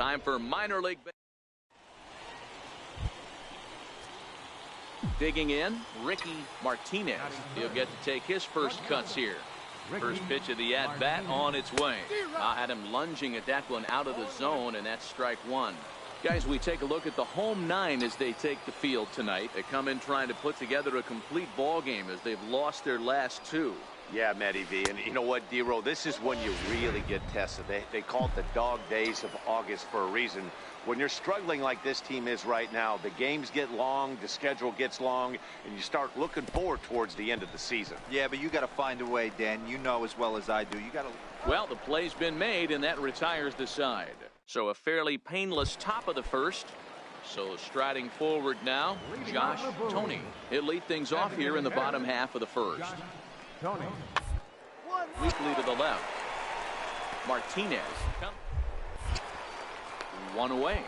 Time for minor league. Digging in, Ricky Martinez. He'll get to take his first cuts here. First pitch of the at-bat on its way. I had him lunging at that one out of the zone, and that's strike one. Guys, we take a look at the home nine as they take the field tonight. They come in trying to put together a complete ball game as they've lost their last two. Yeah, Matty V. And you know what, D-Row? This is when you really get tested. They call it the dog days of August for a reason. When you're struggling like this team is right now, the games get long, the schedule gets long, and you start looking forward towards the end of the season. Yeah, but you got to find a way, Dan. You know as well as I do. You got to. Well, the play's been made, and that retires the side. So a fairly painless top of the first. So striding forward now, Josh Toney. He'll lead things off here in the bottom half of the first. Weakly to the left. Martinez. One away.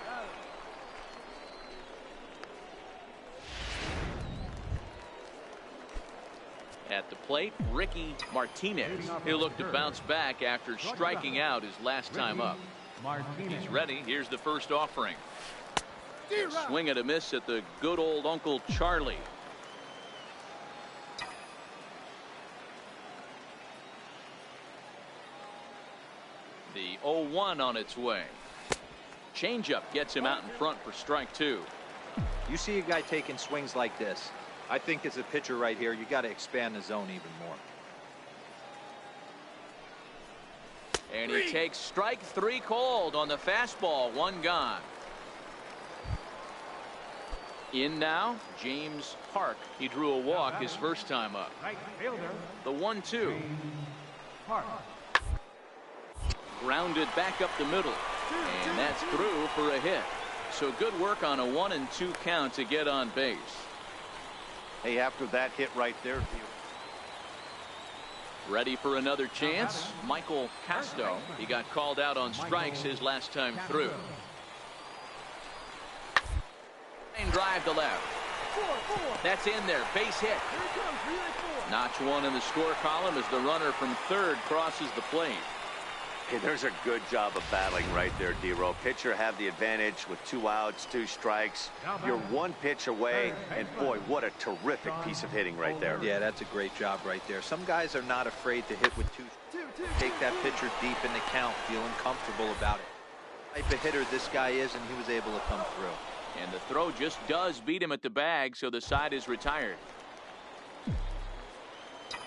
At the plate, Ricky Martinez. He'll look to bounce back after striking out his last time up. He's ready. Here's the first offering. Swing and a miss at the good old Uncle Charlie. The 0-1 on its way. Changeup gets him out in front for strike two. You see a guy taking swings like this. I think as a pitcher right here, you got to expand the zone even more. And he takes strike three called on the fastball. One gone. In now, James Park. He drew a walk his first time up. The 1-2. Grounded back up the middle. And that's through for a hit. So good work on a 1-2 count to get on base. Hey, after that hit right there. Ready for another chance. Michael Casto. He got called out on strikes his last time through. And drive to left. That's in there. Base hit. Notch one in the score column as the runner from third crosses the plate. Hey, there's a good job of battling right there, D-Row. Pitcher have the advantage with 2 outs, 2 strikes. You're 1 pitch away, and boy, what a terrific piece of hitting right there. Yeah, that's a great job right there. Some guys are not afraid to hit with 2. Take that pitcher deep in the count, feeling comfortable about it. Type of hitter this guy is, and he was able to come through. And the throw just does beat him at the bag, so the side is retired.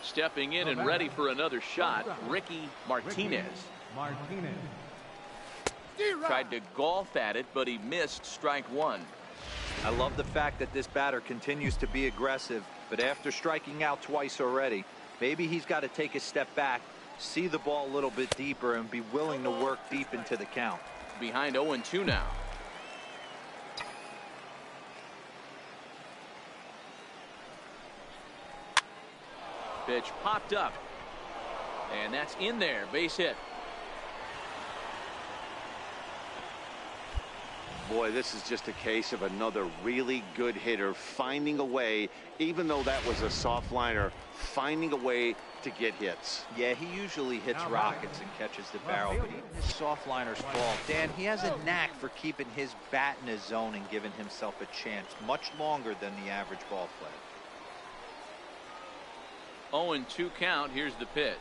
Stepping in and ready for another shot, Ricky Martinez. Tried to golf at it, but he missed strike one. I love the fact that this batter continues to be aggressive, but after striking out twice already, maybe he's got to take a step back, see the ball a little bit deeper, and be willing to work deep into the count. Behind 0-2 now. Pitch popped up. And that's in there. Base hit. Boy, this is just a case of another really good hitter finding a way, even though that was a soft liner, finding a way to get hits. Yeah, he usually hits rockets and catches the barrel, but even his soft liners fall. Dan, he has a knack for keeping his bat in his zone and giving himself a chance much longer than the average ball player. 0-2 count. Here's the pitch.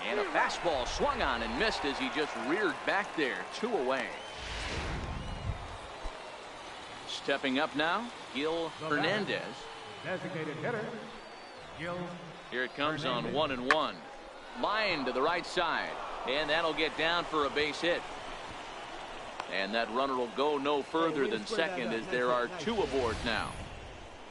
And a fastball swung on and missed as he just reared back there. 2 away. Stepping up now, Gil Hernandez. Designated hitter, Gil. Here it comes on 1-1. Line to the right side. And that'll get down for a base hit. And that runner will go no further than second as there are 2 aboard now.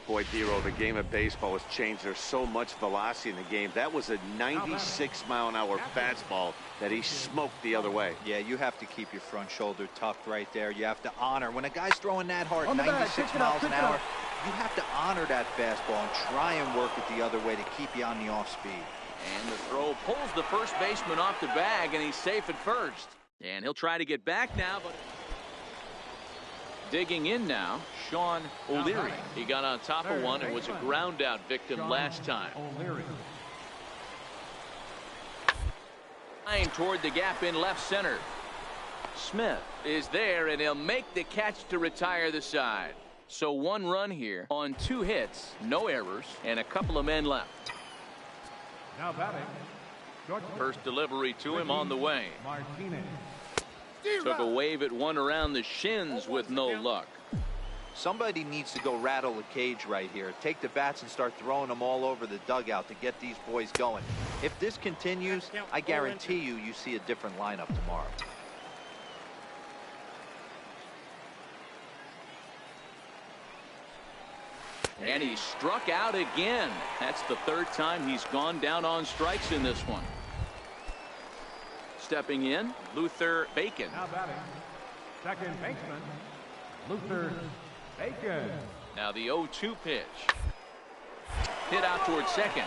Boy, D-Row, the game of baseball has changed. There's so much velocity in the game. That was a 96-mile-an-hour fastball that he smoked the other way. Yeah, you have to keep your front shoulder tucked right there. You have to honor. When a guy's throwing that hard, 96 miles an hour, you have to honor that fastball and try and work it the other way to keep you on the off speed. And the throw pulls the first baseman off the bag, and he's safe at first. And he'll try to get back now, but... Digging in now, Sean O'Leary. He got on top of one and was a ground out victim last time. Line toward the gap in left center. Smith is there, and he'll make the catch to retire the side. So 1 run here on 2 hits, no errors, and a couple of men left. Now batting. First delivery to him on the way. Martinez. Took a wave at one around the shins with no luck. Somebody needs to go rattle the cage right here. Take the bats and start throwing them all over the dugout to get these boys going. If this continues, I guarantee you see a different lineup tomorrow. And he struck out again. That's the 3rd time he's gone down on strikes in this one. Stepping in, Luther Bacon. Now batting. Second baseman, Luther Bacon. Now the 0-2 pitch. Hit out towards second.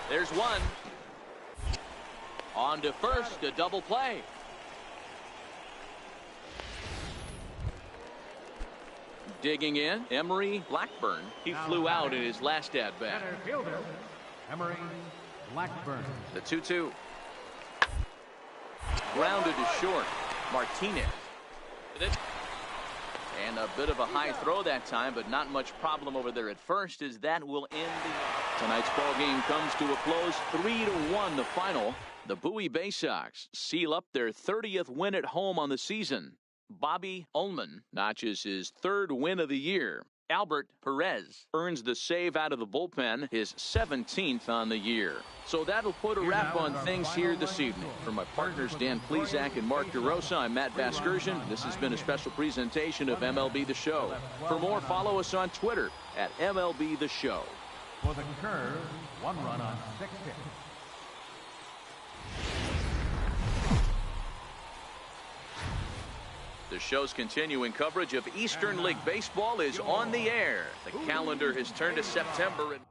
There's one. On to first, a double play. Digging in, Emery Blackburn. He flew out in his last at-bat. Center fielder, Emery Blackburn. The 2-2. Grounded to short. Martinez. And a bit of a high throw that time, but not much problem over there at first, as that will end tonight's ball game comes to a close. 3-1 the final. The Bowie Bay Sox seal up their 30th win at home on the season. Bobby Ullman notches his 3rd win of the year. Albert Perez earns the save out of the bullpen, his 17th on the year. So that'll put a wrap on things here this evening. For my partners Dan Plesac and Mark DeRosa, I'm Matt Vasgersian. This has been a special presentation of MLB The Show. For more, follow us on Twitter at MLB The Show. For the curve, 1 run on 6 hits. The show's continuing coverage of Eastern League Baseball is on the air. The calendar has turned to September. And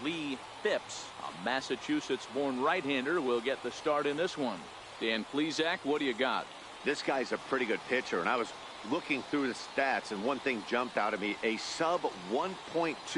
Lee Phipps, a Massachusetts-born right-hander, will get the start in this one. Dan Plesac, what do you got? This guy's a pretty good pitcher, and I was looking through the stats, and one thing jumped out at me, a sub 1.2.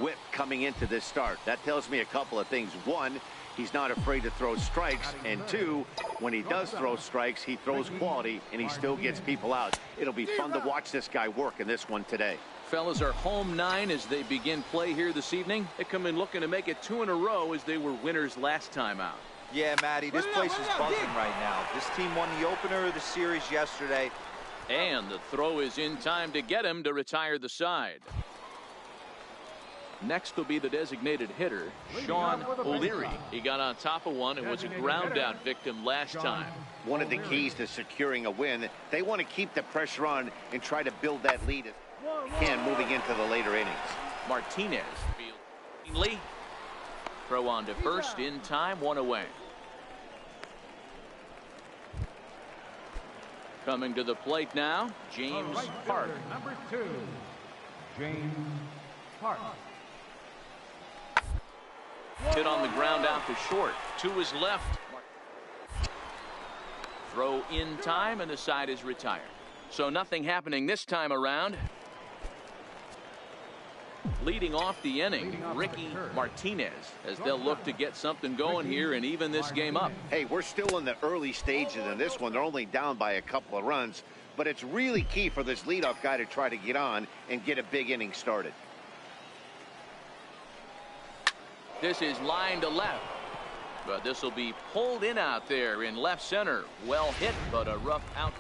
Whip coming into this start. That tells me a couple of things. 1, he's not afraid to throw strikes, and 2, when he does throw strikes, he throws quality and he still gets people out. It'll be fun to watch this guy work in this one today. Fellas are home 9 as they begin play here this evening. They come in looking to make it 2 in a row as they were winners last time out. Yeah, Matty, this place is buzzing right now. This team won the opener of the series yesterday. And the throw is in time to get him to retire the side. Next will be the designated hitter, Sean O'Leary. He got on top of one and was a ground out victim last time. One of the keys to securing a win, they want to keep the pressure on and try to build that lead and moving into the later innings. Martinez. Lee. Throw on to first in time, 1 away. Coming to the plate now, James Park. Number 2, James Park. Hit on the ground out to short. 2 is left. Throw in time, and the side is retired. So nothing happening this time around. Leading off the inning, Ricky Martinez, as they'll look to get something going here and even this game up. Hey, we're still in the early stages in this one. They're only down by a couple of runs, but it's really key for this leadoff guy to try to get on and get a big inning started. This is line to left, but this will be pulled in out there in left center. Well hit, but a rough out.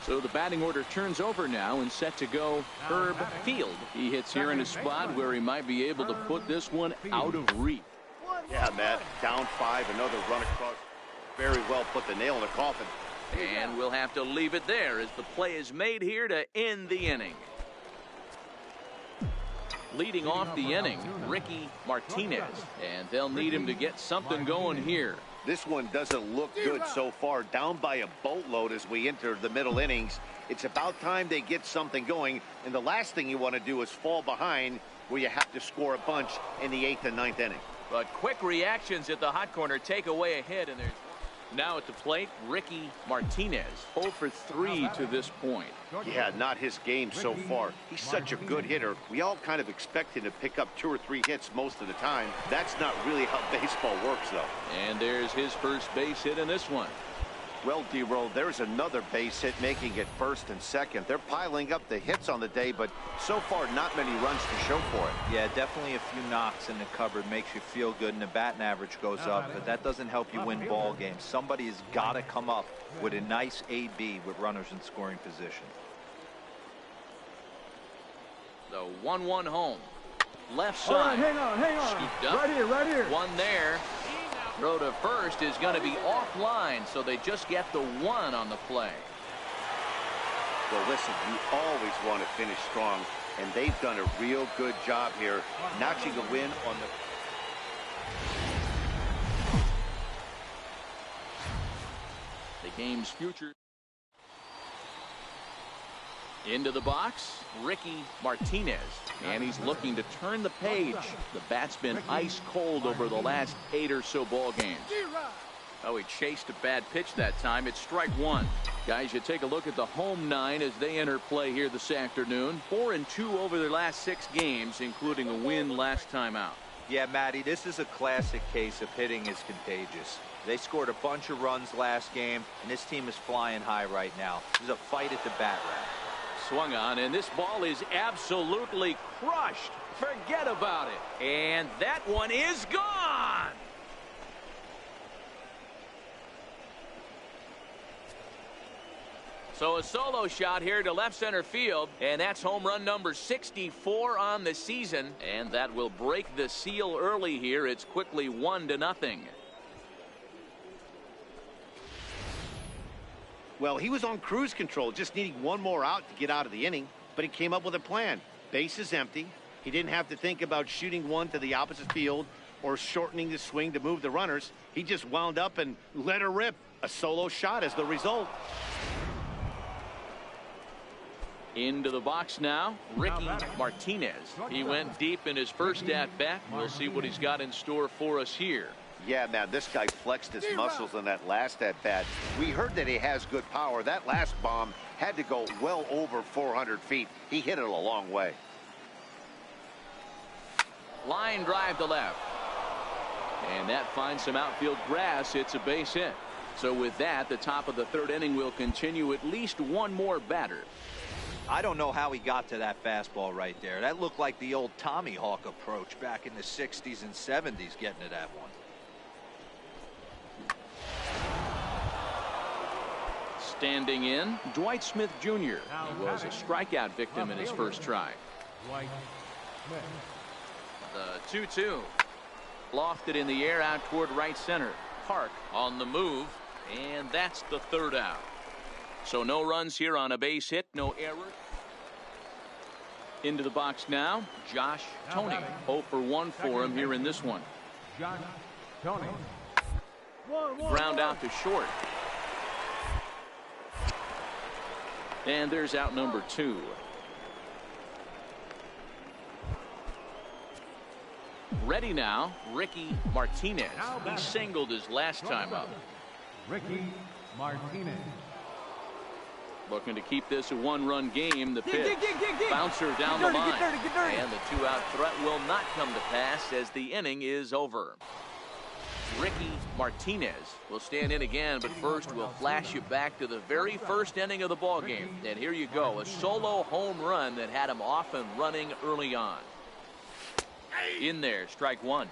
So the batting order turns over now and set to go Herb Field. He hits here in a spot where he might be able to put this one out of reach. Yeah, Matt, down 5, another run across. Very well put the nail in the coffin. And we'll have to leave it there as the play is made here to end the inning. Leading off the inning, Ricky Martinez, and they'll need him to get something going here. This one doesn't look good so far, down by a boatload as we enter the middle innings. It's about time they get something going, and the last thing you want to do is fall behind where you have to score a bunch in the 8th and 9th inning. But quick reactions at the hot corner take away a hit, and there's Now at the plate, Ricky Martinez. 0 for 3 to this point. Yeah, not his game so far. He's such a good hitter. We all kind of expect him to pick up 2 or 3 hits most of the time. That's not really how baseball works, though. And there's his first base hit in this one. Well, D-Roll, there's another base hit making it first and second. They're piling up the hits on the day, but so far not many runs to show for it. Yeah, definitely a few knocks in the cupboard makes you feel good, and the batting average goes up, but that doesn't help you win ball games. Somebody has got to come up with a nice AB with runners in scoring position. The 1-1 home. Left side. Hang on. Scooped up. Right here. One there. Throw to first is going to be offline, so they just get the 1 on the play. Well, listen, you always want to finish strong, and they've done a real good job here, notching a win on the game's future. Into the box, Ricky Martinez, and he's looking to turn the page. The bat's been ice cold over the last 8 or so ball games. Oh, he chased a bad pitch that time. It's strike 1. Guys, you take a look at the home 9 as they enter play here this afternoon. 4-2 over their last 6 games, including a win last time out. Yeah, Matty, this is a classic case of hitting is contagious. They scored a bunch of runs last game, and this team is flying high right now. There's a fight at the bat rack. Swung on, and this ball is absolutely crushed. Forget about it. And that one is gone. So a solo shot here to left center field, and that's home run number 64 on the season, and that will break the seal early here. It's quickly 1-0. Well, he was on cruise control, just needing one more out to get out of the inning, but he came up with a plan. Base is empty. He didn't have to think about shooting one to the opposite field or shortening the swing to move the runners. He just wound up and let her rip. A solo shot as the result. Into the box now, Ricky Martinez. He went deep in his first at-bat. We'll see what he's got in store for us here. Yeah, man, this guy flexed his muscles on that last at-bat. We heard that he has good power. That last bomb had to go well over 400 feet. He hit it a long way. Line drive to left. And that finds some outfield grass. It's a base hit. So with that, the top of the 3rd inning will continue at least one more batter. I don't know how he got to that fastball right there. That looked like the old Tommy Hawk approach back in the 60s and 70s getting to that one. Standing in, Dwight Smith Jr. He was a strikeout victim in his first try. Dwight Smith. The 2-2. Lofted in the air out toward right center. Park on the move, and that's the 3rd out. So no runs here on a base hit, no error. Into the box now, Josh Tony. 0 for 1 for him here in this one. Josh Tony. Ground out to short. And there's out number 2. Ready now, Ricky Martinez. He singled his last time up. Ricky Martinez. Looking to keep this a 1-run game. The pitch. Bouncer down the line. And the 2-out threat will not come to pass as the inning is over. Ricky Martinez will stand in again, but first we'll flash you back to the very first inning of the ball game. And here you go, a solo home run that had him off and running early on. In there, strike 1.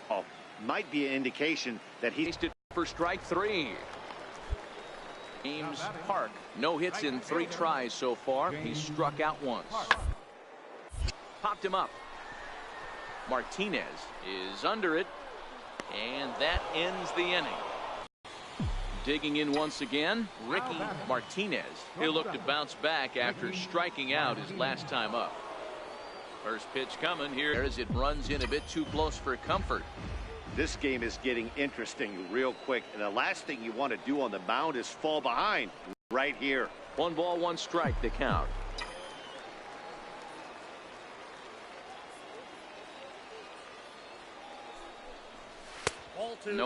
Oh, might be an indication that he's it for strike 3. James Park, no hits in 3 tries so far. He's struck out once. Popped him up. Martinez is under it, and that ends the inning. Digging in once again, Ricky Martinez. He'll look to bounce back after striking out his last time up. First pitch coming here as it runs in a bit too close for comfort. This game is getting interesting real quick, and the last thing you want to do on the mound is fall behind. right here. 1 ball, 1 strike, the count. No